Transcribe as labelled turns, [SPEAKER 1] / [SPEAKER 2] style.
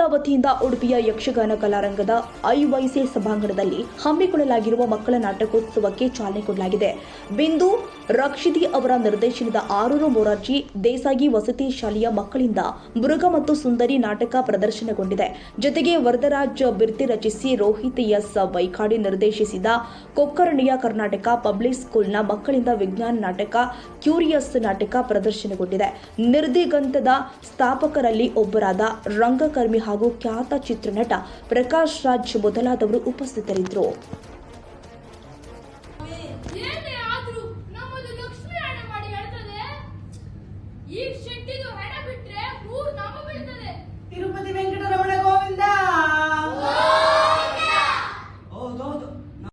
[SPEAKER 1] ಸಂಘದ ವತಿಯಿಂದ ಉಡುಪಿಯ ಯಕ್ಷಗಾನ ಕಲಾರಂಗದ ಐವೈಸಿ ಸಭಾಂಗಣದಲ್ಲಿ ಹಮ್ಮಿಕೊಳ್ಳಲಾಗಿರುವ ಮಕ್ಕಳ ನಾಟಕೋತ್ಸವಕ್ಕೆ ಚಾಲನೆ ಕೊಡಲಾಗಿದೆ. ಬಿಂದು ರಕ್ಷಿತಿ ಅವರ ನಿರ್ದೇಶನದ ಆರೂರು ಮೊರಾರ್ಜಿ ದೇಸಾಯಿ ವಸತಿ ಶಾಲೆಯ ಮಕ್ಕಳಿಂದ ಮೃಗ ಮತ್ತು ಸುಂದರಿ ನಾಟಕ ಪ್ರದರ್ಶನಗೊಂಡಿದೆ. ಜೊತೆಗೆ ವರದರಾಜ್ ಬಿರ್ತಿ ರಚಿಸಿ ರೋಹಿತ್ ಎಸ್ ವೈಖಾಡಿ ನಿರ್ದೇಶಿಸಿದ ಕೊಕ್ಕರ್ಣಿಯ ಕರ್ನಾಟಕ ಪಬ್ಲಿಕ್ ಸ್ಕೂಲ್ನ ಮಕ್ಕಳಿಂದ ವಿಜ್ಞಾನ ನಾಟಕ ಕ್ಯೂರಿಯಸ್ ನಾಟಕ ಪ್ರದರ್ಶನಗೊಂಡಿದೆ. ನಿರ್ದಿಗಂತದ ಸ್ಥಾಪಕರಲ್ಲಿ ಒಬ್ಬರಾದ ರಂಗಕರ್ಮಿ ಹಾಗೂ ಖ್ಯಾತ ಚಿತ್ರನಟ ಪ್ರಕಾಶ್ ರಾಜ್ ಮೊದಲಾದವರು ಉಪಸ್ಥಿತರಿದ್ದರು.
[SPEAKER 2] ಏನೇ ಆದ್ರೂ ನಮ್ಮದು ಲಕ್ಷ್ಮಿ ಹಣ ಮಾಡಿ ಹೇಳ್ತದೆ. ಈ ಶೆಟ್ಟಿದು